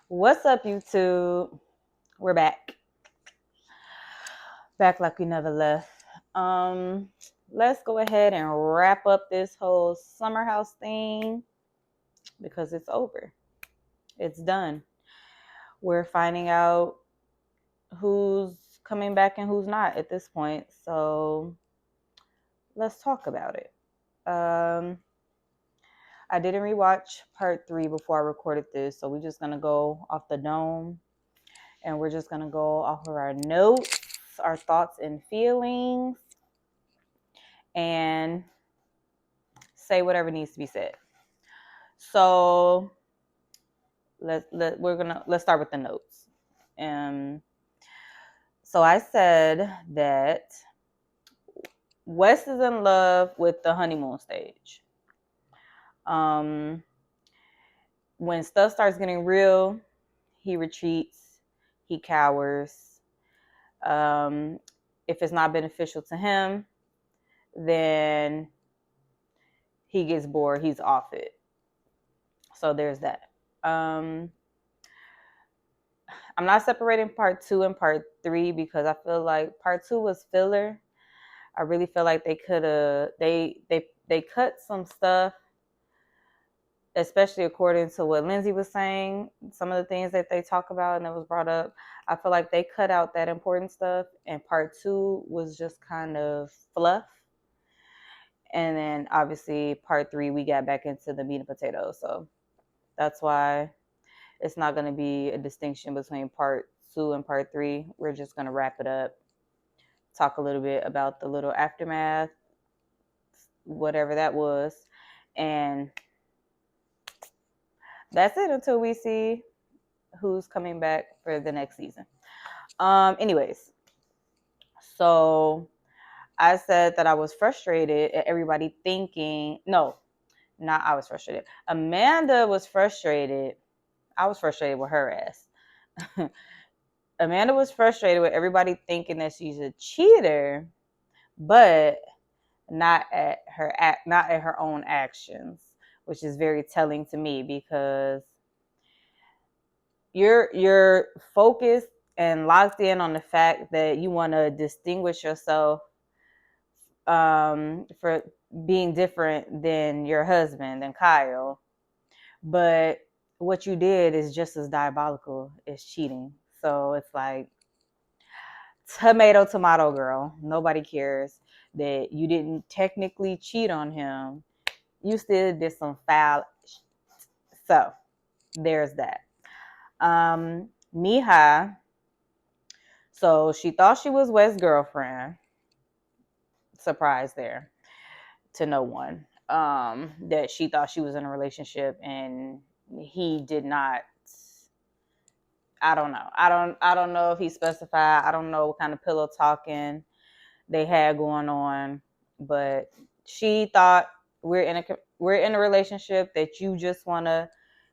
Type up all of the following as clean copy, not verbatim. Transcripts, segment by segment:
What's up, YouTube? We're back. Back like we never left. Let's go ahead and wrap up this whole summer house thing because it's over. It's done. We're finding out who's coming back and who's not at this point. So let's talk about it. I didn't rewatch part 3 before I recorded this, so we're just gonna go off the dome and we're just gonna go off of our notes, our thoughts and feelings, and say whatever needs to be said. So let's start with the notes. So I said that Wes is in love with the honeymoon stage. When stuff starts getting real, he retreats, he cowers. If it's not beneficial to him, then he gets bored, he's off it. So there's that. I'm not separating part 2 and part 3 because I feel like part 2 was filler. I really feel like they could have they cut some stuff, especially according to what Lindsay was saying. Some of the things that they talk about and that was brought up, I feel like they cut out that important stuff, and part 2 was just kind of fluff. And then obviously part 3 we got back into the meat and potatoes. So that's why it's not going to be a distinction between part 2 and part 3. We're just going to wrap it up, talk a little bit about the little aftermath, whatever that was, and that's it until we see who's coming back for the next season. Anyways, so I said that I was frustrated at everybody thinking, no, not I was frustrated. Amanda was frustrated. I was frustrated with her ass. Amanda was frustrated with everybody thinking that she's a cheater, but not at her own actions, which is very telling to me because you're focused and locked in on the fact that you want to distinguish yourself for being different than your husband, than Kyle. But what you did is just as diabolical as cheating. So it's like, tomato, girl. Nobody cares that you didn't technically cheat on him. You still did some foul. So there's that. Miha. So she thought she was Wes' girlfriend. Surprise there to no one. That she thought she was in a relationship and he did not. I don't know. I don't know if he specified. I don't know what kind of pillow talking they had going on, but she thought we're in a relationship that you just want to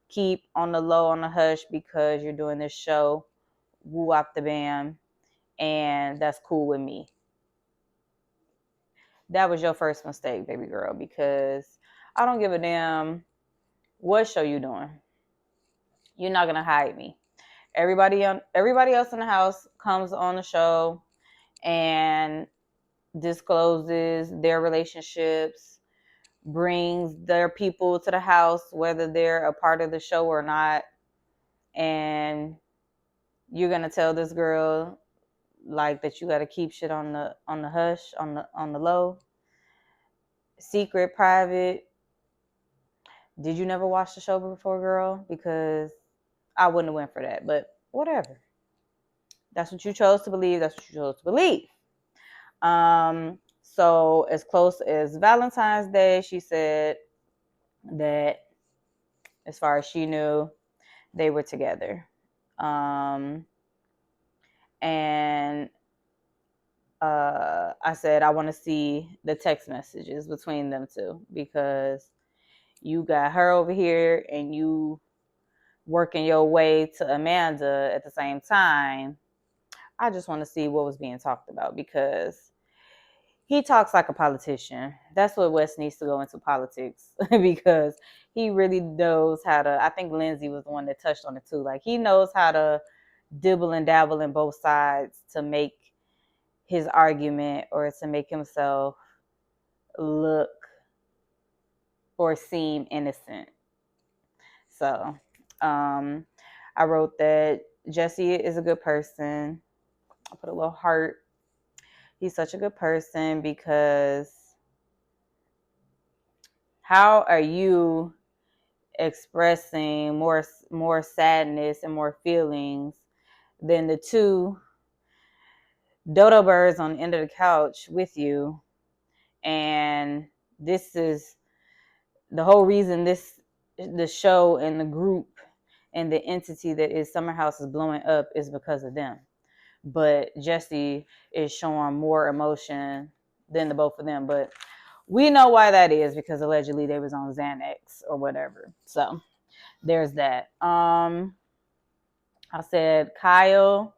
keep on the low, on the hush, because you're doing this show, woo up the bam, and that's cool with me. That was your first mistake, baby girl, because I don't give a damn what show you doing. You're not gonna hide me. Everybody else in the house comes on the show and discloses their relationships, brings their people to the house, whether they're a part of the show or not. And you're gonna tell this girl like that you gotta keep shit on the hush, on the low, secret, private. Did you never watch the show before, girl? Because I wouldn't have went for that, but whatever. That's what you chose to believe. That's what you chose to believe. So as close as Valentine's Day, she said that as far as she knew, they were together. And I said, I want to see the text messages between them two, because you got her over here and you working your way to Amanda at the same time. I just want to see what was being talked about, because he talks like a politician. That's what Wes needs to go into politics because he really knows how to. I think Lindsay was the one that touched on it too. Like he knows how to dibble and dabble in both sides to make his argument or to make himself look or seem innocent. So I wrote that Jesse is a good person. I put a little heart. He's such a good person because how are you expressing more sadness and more feelings than the two dodo birds on the end of the couch with you? And this is the whole reason the show and the group and the entity that is Summer House is blowing up is because of them. But Jesse is showing more emotion than the both of them. But we know why that is because allegedly they was on Xanax or whatever. So there's that. I said Kyle,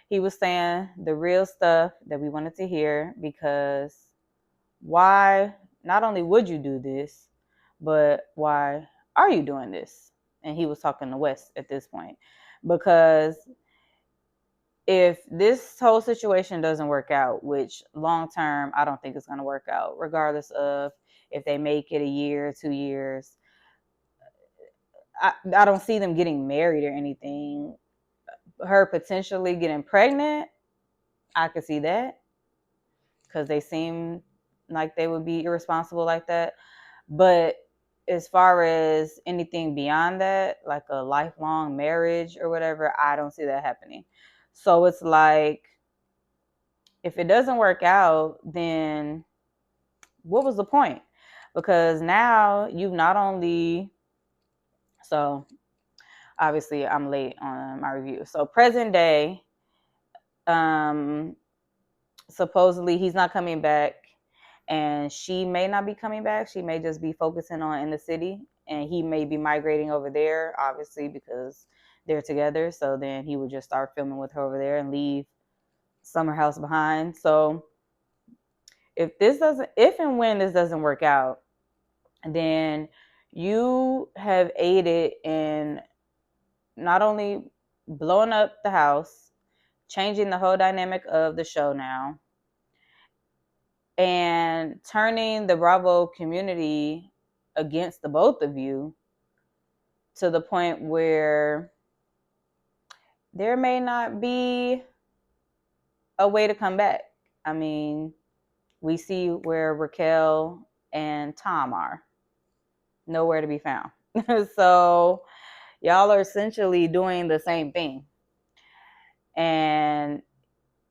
he was saying the real stuff that we wanted to hear because why not only would you do this, but why are you doing this? And he was talking to Wes at this point because if this whole situation doesn't work out, which long term I don't think it's going to work out, regardless of if they make it a year, 2 years, I don't see them getting married or anything. Her potentially getting pregnant, I could see that because they seem like they would be irresponsible like that. But as far as anything beyond that, like a lifelong marriage or whatever, I don't see that happening. So it's like, if it doesn't work out, then what was the point? Because now you've not only, so obviously I'm late on my review. So present day, supposedly he's not coming back and she may not be coming back. She may just be focusing on in the city and he may be migrating over there, obviously, because they're together. So then he would just start filming with her over there and leave Summer House behind. So if and when this doesn't work out, then you have aided in not only blowing up the house, changing the whole dynamic of the show now, and turning the Bravo community against the both of you to the point where there may not be a way to come back. I mean, we see where Raquel and Tom are. Nowhere to be found. So y'all are essentially doing the same thing. And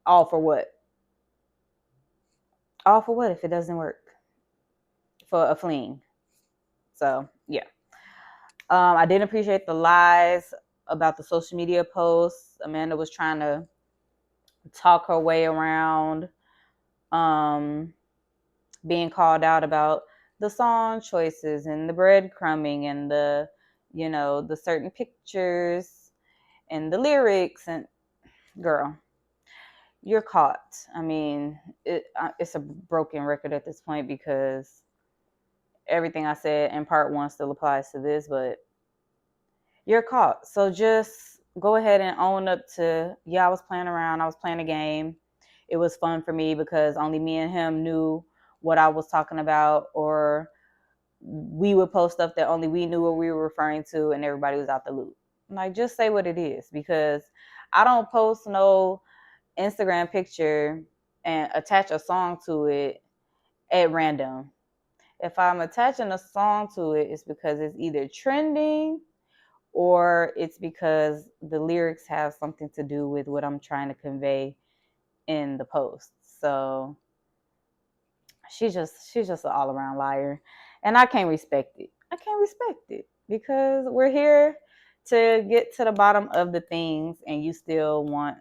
all for what? All for what if it doesn't work? For a fling. So, yeah. I didn't appreciate the lies about the social media posts. Amanda was trying to talk her way around being called out about the song choices and the breadcrumbing and the certain pictures and the lyrics. And girl, you're caught. I mean, it's a broken record at this point because everything I said in part one still applies to this, but you're caught. So just go ahead and own up to, yeah, I was playing around. I was playing a game. It was fun for me because only me and him knew what I was talking about, or we would post stuff that only we knew what we were referring to and everybody was out the loop. Like, just say what it is, because I don't post no Instagram picture and attach a song to it at random. If I'm attaching a song to it, it's because it's either trending or it's because the lyrics have something to do with what I'm trying to convey in the post. So she's just an all around liar, and I can't respect it. I can't respect it because we're here to get to the bottom of the things, and you still want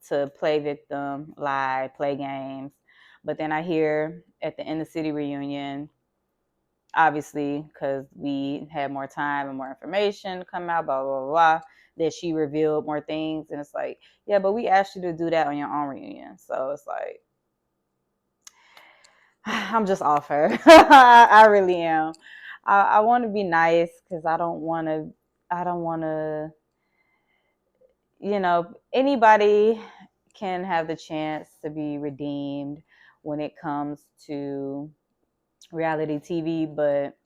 to play victim, lie, play games. But then I hear at the end of City reunion, obviously, because we had more time and more information come out, blah, blah, blah, blah, that she revealed more things. And it's like, yeah, but we asked you to do that on your own reunion. So it's like, I'm just off her. I really am. I want to be nice because I don't want to. I don't want to. Anybody can have the chance to be redeemed when it comes to reality TV, but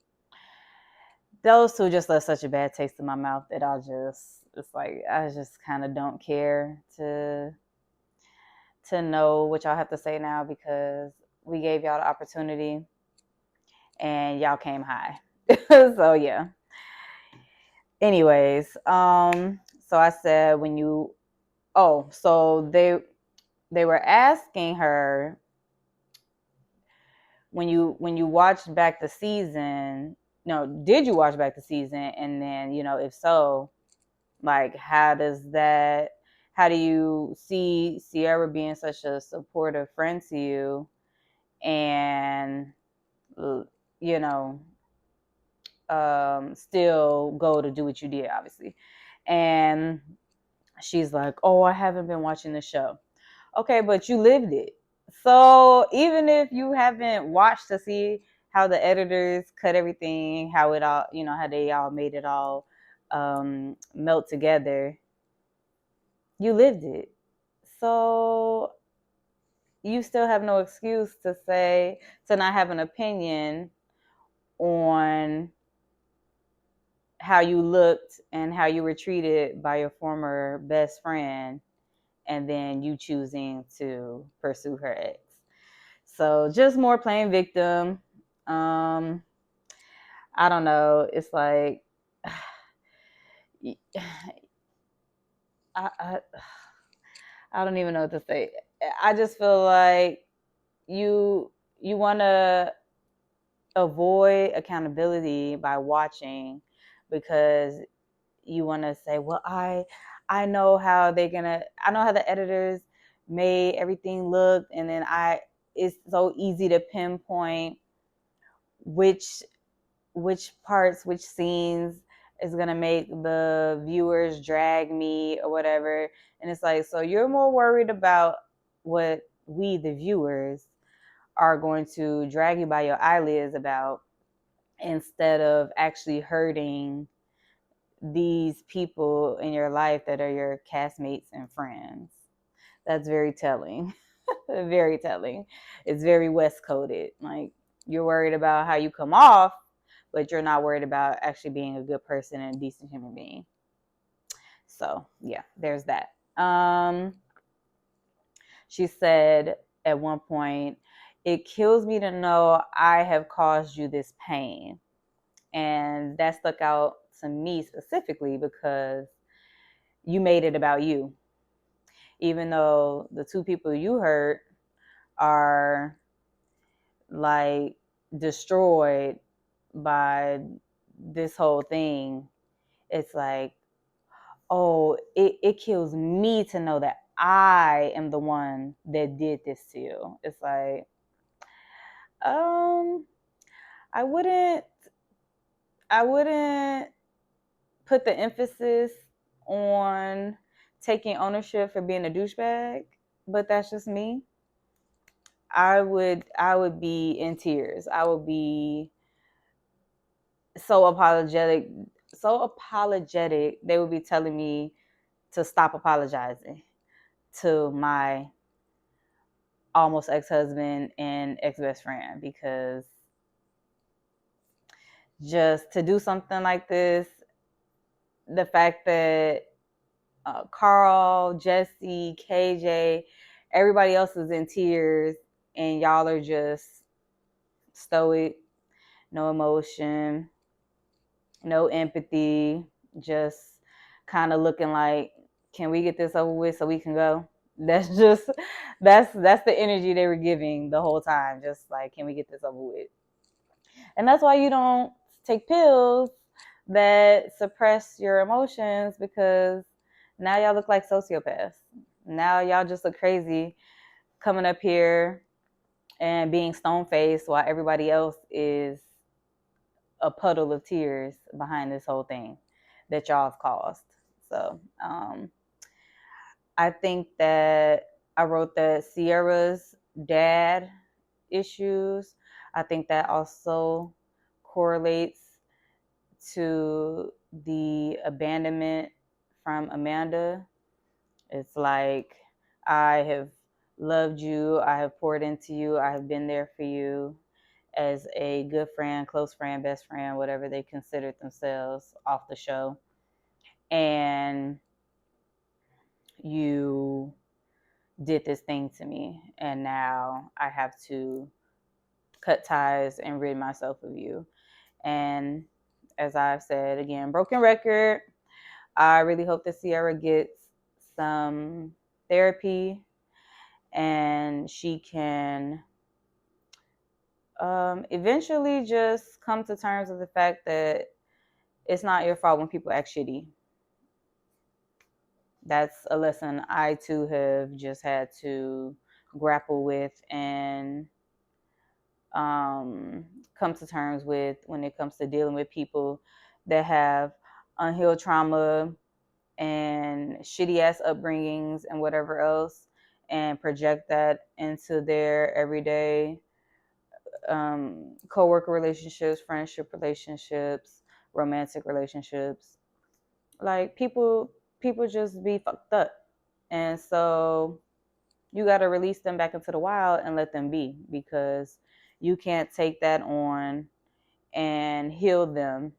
those two just left such a bad taste in my mouth that it's like I just kind of don't care to know what y'all have to say now because we gave y'all the opportunity and y'all came high. So yeah. Anyways, so I said so they were asking her when you watched back the season, no, did you watch back the season? And then, if so, like how do you see Ciara being such a supportive friend to you and you know still go to do what you did, obviously. And she's like, oh, I haven't been watching the show. Okay, but you lived it. So even if you haven't watched to see how the editors cut everything, how it all, how they all made it all melt together, you lived it. So you still have no excuse to not have an opinion on how you looked and how you were treated by your former best friend, and then you choosing to pursue her ex. So just more playing victim. I don't know. It's like I, I I don't even know what to say. I just feel like you want to avoid accountability by watching because you want to say, well, I know how I know how the editors made everything look, and then it's so easy to pinpoint which parts, which scenes is gonna make the viewers drag me or whatever. And it's like, so you're more worried about what we, the viewers, are going to drag you by your eyelids about instead of actually hurting these people in your life that are your castmates and friends. That's very telling. Very telling. It's very West coded. Like, you're worried about how you come off, but you're not worried about actually being a good person and a decent human being. So yeah, there's that. She said at one point, it kills me to know I have caused you this pain. And that stuck out to me specifically because you made it about you. Even though the two people you hurt are like destroyed by this whole thing, it's like, oh, it kills me to know that I am the one that did this to you. It's like, um, I wouldn't I wouldn't put the emphasis on taking ownership for being a douchebag, but that's just me. I would be in tears. I would be so apologetic, they would be telling me to stop apologizing to my almost ex-husband and ex-best friend, because just to do something like this, the fact that Carl, Jesse, KJ, everybody else is in tears and y'all are just stoic, no emotion, no empathy, just kind of looking like, can we get this over with so we can go? That's just that's the energy they were giving the whole time. Just like, can we get this over with? And that's why you don't take pills that suppress your emotions, because now y'all look like sociopaths. Now y'all just look crazy coming up here and being stone faced while everybody else is a puddle of tears behind this whole thing that y'all have caused. So I think that I wrote that Ciara's dad issues. I think that also correlates to the abandonment from Amanda. It's like, I have loved you, I have poured into you, I have been there for you as a good friend, close friend, best friend, whatever they considered themselves off the show. And you did this thing to me, and now I have to cut ties and rid myself of you. And as I've said again, broken record, I really hope that Ciara gets some therapy and she can eventually just come to terms with the fact that it's not your fault when people act shitty. That's a lesson I too have just had to grapple with and come to terms with when it comes to dealing with people that have unhealed trauma and shitty ass upbringings and whatever else, and project that into their everyday co-worker relationships, friendship relationships, romantic relationships. Like people just be fucked up. And so you got to release them back into the wild and let them be, because you can't take that on and heal them.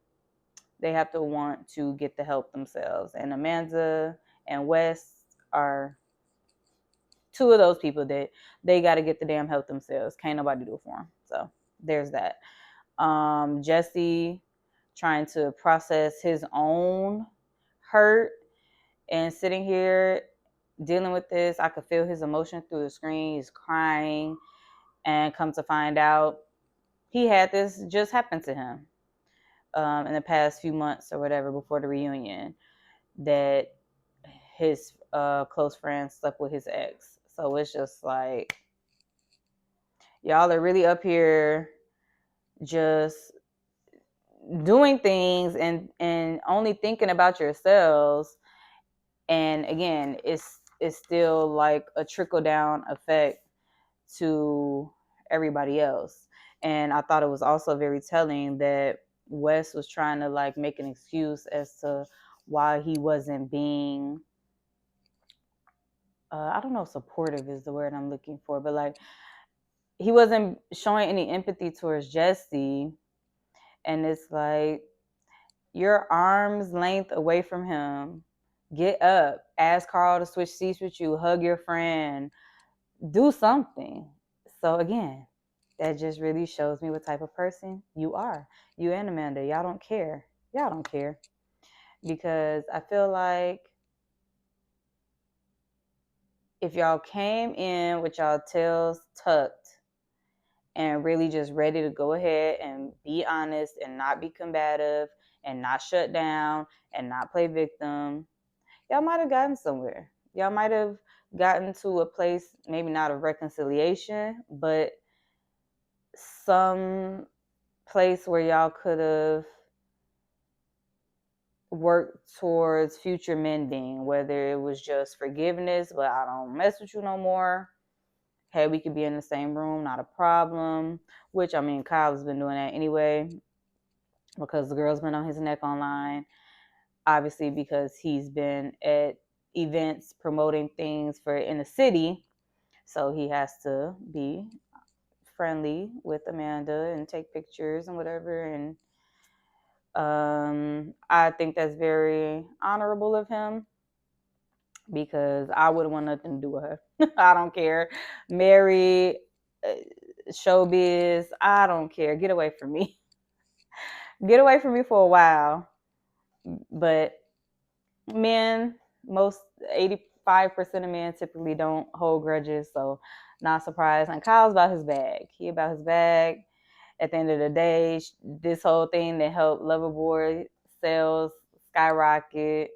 They have to want to get the help themselves. And Amanda and Wes are two of those people that they got to get the damn help themselves. Can't nobody do it for them. So there's that. Jesse trying to process his own hurt and sitting here dealing with this. I could feel his emotion through the screen. He's crying, and come to find out, he had this just happen to him in the past few months or whatever before the reunion, that his close friend slept with his ex. So it's just like, y'all are really up here just doing things and only thinking about yourselves. And again, it's still like a trickle down effect to everybody else. And I thought it was also very telling that Wes was trying to like make an excuse as to why he wasn't being I don't know if supportive is the word I'm looking for, but like he wasn't showing any empathy towards Jesse. And it's like, you're arm's length away from him. Get up, ask Carl to switch seats with you, hug your friend, do something. So again, that just really shows me what type of person you are. You and Amanda, y'all don't care. Y'all don't care. Because I feel like if y'all came in with y'all tails tucked and really just ready to go ahead and be honest and not be combative and not shut down and not play victim, y'all might have gotten somewhere. Y'all might have gotten to a place, maybe not of reconciliation, but some place where y'all could have worked towards future mending, whether it was just forgiveness, but I don't mess with you no more. Hey, we could be in the same room, not a problem. Which, I mean, Kyle's been doing that anyway, because the girl's been on his neck online. Obviously, because he's been at events promoting things for in the city. So he has to be friendly with Amanda and take pictures and whatever. And I think that's very honorable of him, because I wouldn't want nothing to do with her. I don't care. Married, showbiz, I don't care. Get away from me. Get away from me for a while. But men, most 85% of men typically don't hold grudges, so not surprised. And Kyle's about his bag. He about his bag. At the end of the day, this whole thing that helped Loverboy sales skyrocket.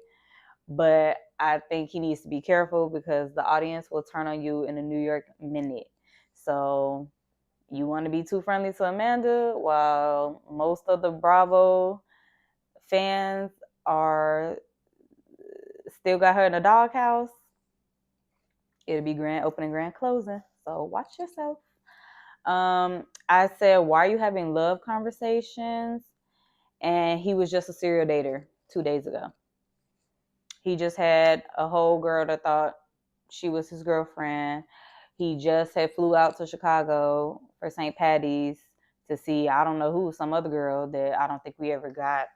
But I think he needs to be careful, because the audience will turn on you in a New York minute. So you want to be too friendly to Amanda, while most of the Bravo fans are still got her in a doghouse. It'll be grand opening, grand closing. So watch yourself. I said, why are you having love conversations? And he was just a serial dater 2 days ago. He just had a whole girl that thought she was his girlfriend. He just had flew out to Chicago for St. Patty's to see, I don't know who, some other girl that I don't think we ever got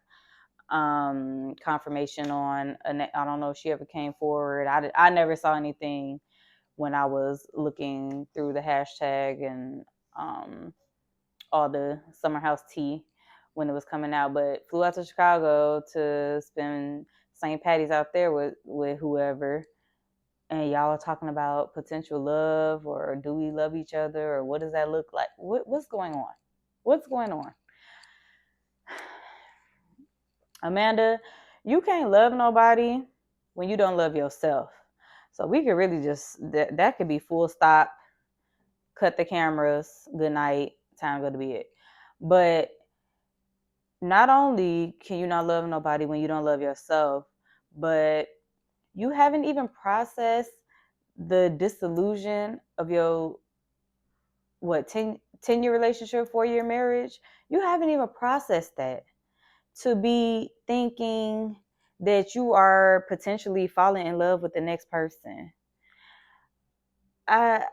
confirmation on. I don't know if she ever came forward. I never saw anything when I was looking through the hashtag and all the summer house tea when it was coming out, but flew out to Chicago to spend St. Patty's out there with whoever. And y'all are talking about potential love, or do we love each other, or what does that look like? What's going on? What's going on? Amanda, you can't love nobody when you don't love yourself. So we could really just, that could be full stop, cut the cameras, good night, time to go to bed. But not only can you not love nobody when you don't love yourself, but you haven't even processed the disillusion of your 10-year relationship, 4-year marriage. You haven't even processed that, to be thinking that you are potentially falling in love with the next person. I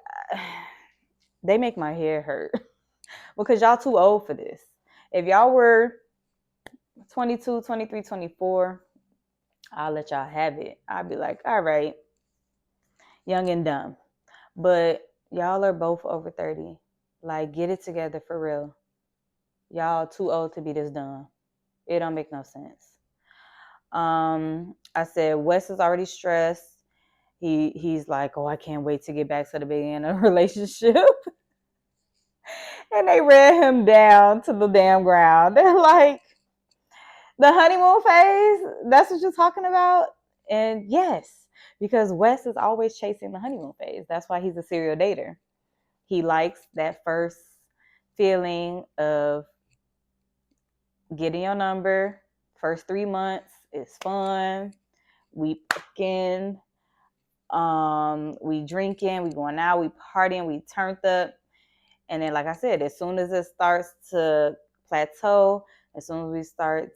They make my hair hurt because y'all too old for this. If y'all were 22, 23, 24, I'll let y'all have it. I'll be like, all right, young and dumb. But y'all are both over 30. Like, get it together for real. Y'all too old to be this dumb. It don't make no sense. I said Wes is already stressed. He's like, oh, I can't wait to get back to the beginning of a relationship. And they read him down to the damn ground. They're like, the honeymoon phase, that's what you're talking about? And yes, because Wes is always chasing the honeymoon phase. That's why he's a serial dater. He likes that first feeling of getting your number. First 3 months is fun. We fucking, we drinking, we going out, we partying, we turned up. And then, like I said, as soon as it starts to plateau, as soon as we start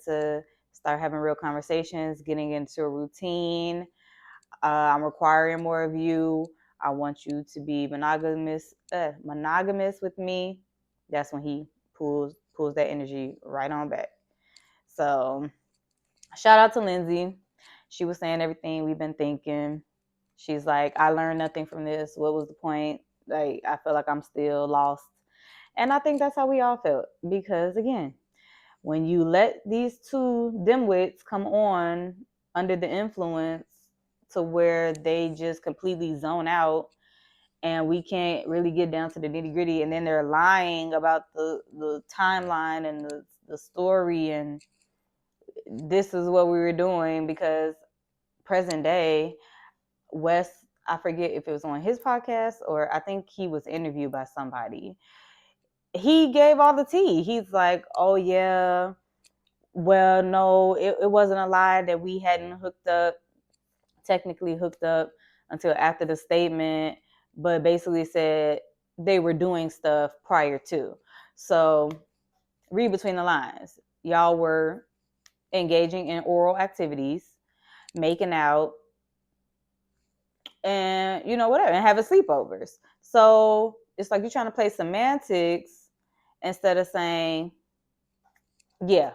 having real conversations, getting into a routine, I'm requiring more of you. I want you to be monogamous with me. That's when he pulls that energy right on back. So, shout out to Lindsay. She was saying everything we've been thinking. She's like, I learned nothing from this. What was the point? Like, I feel like I'm still lost. And I think that's how we all felt. Because again, when you let these two dimwits come on under the influence to where they just completely zone out and we can't really get down to the nitty gritty, and then they're lying about the timeline and the story, and this is what we were doing because present day, Wes, I forget if it was on his podcast or I think he was interviewed by somebody. He gave all the tea. He's like, oh yeah, well, no, it wasn't a lie that we hadn't technically hooked up until after the statement, but basically said they were doing stuff prior to. So read between the lines. Y'all were engaging in oral activities, making out, and whatever, and having sleepovers. So it's like you're trying to play semantics instead of saying, yeah,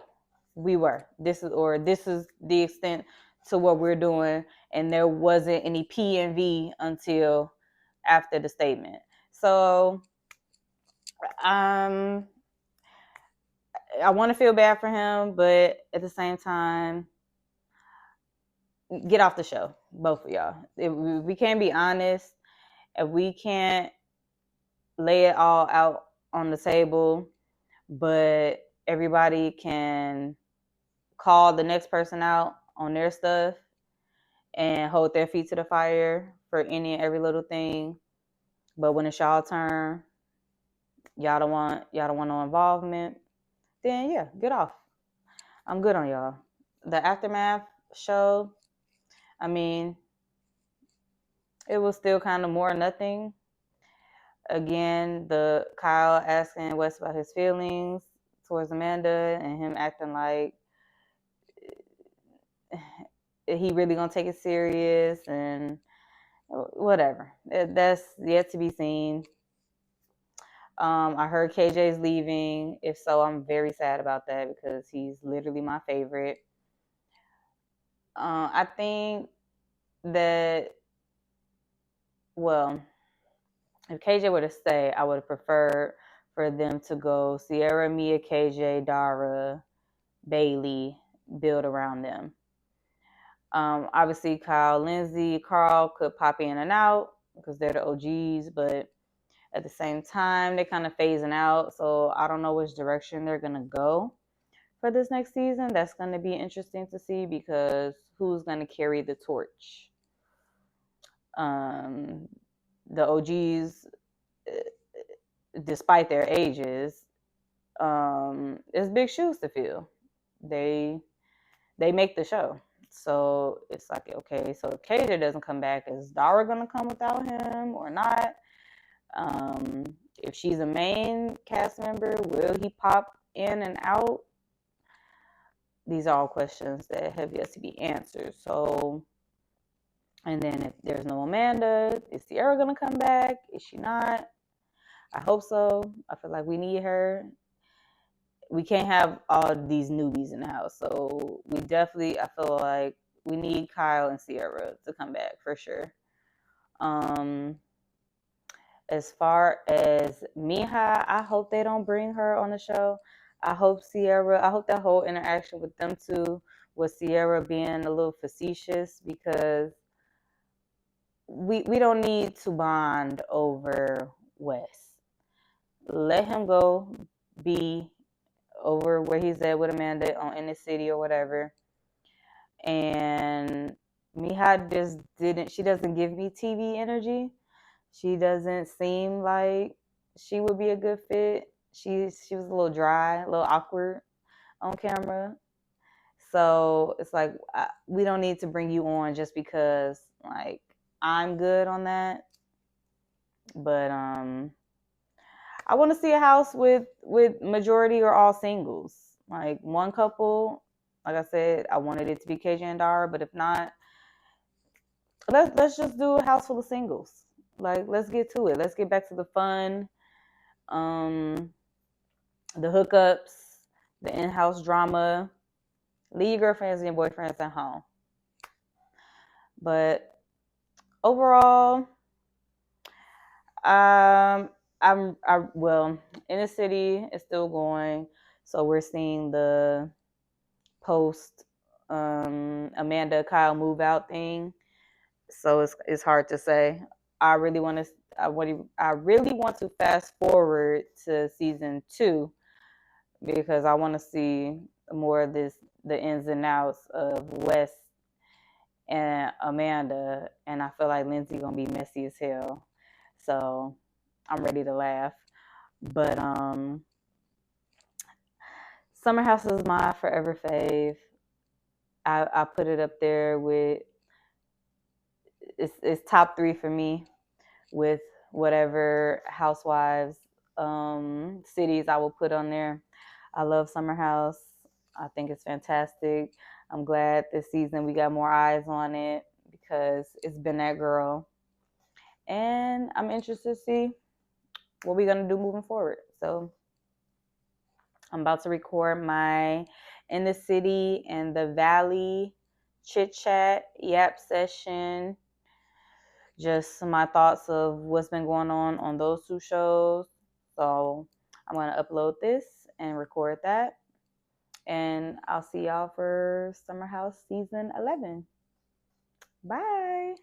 we were. This is the extent to what we're doing, and there wasn't any P and V until after the statement. So I want to feel bad for him, but at the same time, get off the show, both of y'all. If we can't be honest, if we can't lay it all out on the table, but everybody can call the next person out on their stuff and hold their feet to the fire for any and every little thing. But when it's y'all turn, y'all don't want no involvement, then yeah, get off. I'm good on y'all. The Aftermath show, I mean, it was still kind of more nothing. Again, the Kyle asking Wes about his feelings towards Amanda and him acting like he really gonna take it serious and whatever. That's yet to be seen. I heard KJ's leaving. If so, I'm very sad about that because he's literally my favorite. I think that, well, if KJ were to stay, I would have preferred for them to go Sierra, Mia, KJ, Dara, Bailey, build around them. Obviously, Kyle, Lindsay, Carl could pop in and out because they're the OGs, but at the same time, they're kind of phasing out. So I don't know which direction they're going to go for this next season. That's going to be interesting to see because who's going to carry the torch? The OGs, despite their ages, it's big shoes to fill. They make the show. So it's like, okay, so if KJ doesn't come back, is Dara gonna come without him or not? If she's a main cast member, will he pop in and out? These are all questions that have yet to be answered. So, and then if there's no Amanda, is Sierra gonna come back? Is she not? I hope so. I feel like we need her. We can't have all these newbies in the house. So we definitely, I feel like we need Kyle and Sierra to come back for sure. As far as Miha, I hope they don't bring her on the show. I hope that whole interaction with them two was Sierra being a little facetious because we don't need to bond over Wes. Let him go be over where he's at with Amanda in the city or whatever. And Miha she doesn't give me TV energy. She doesn't seem like she would be a good fit. She was a little dry, a little awkward on camera. So it's like we don't need to bring you on just because like I'm good on that. But I want to see a house with majority or all singles. Like one couple, like I said, I wanted it to be KJ and Dara, but if not, let's just do a house full of singles. Like let's get to it. Let's get back to the fun, the hookups, the in-house drama. Leave your girlfriends and your boyfriends at home. But overall, well, in the city, it's still going. So we're seeing the post Amanda Kyle move out thing. So it's hard to say. I really want to fast forward to season 2 because I want to see more of the ins and outs of Wes and Amanda, and I feel like Lindsay gonna be messy as hell. So I'm ready to laugh. But Summer House is my forever fave. I put it up there with it's top 3 for me with whatever Housewives cities I will put on there. I love Summer House. I think it's fantastic. I'm glad this season we got more eyes on it because it's been that girl. And I'm interested to see what we're going to do moving forward. So I'm about to record my In the City and the Valley chit chat, yap session. Just my thoughts of what's been going on those 2 shows. So I'm going to upload this and record that. And I'll see y'all for Summer House season 11. Bye.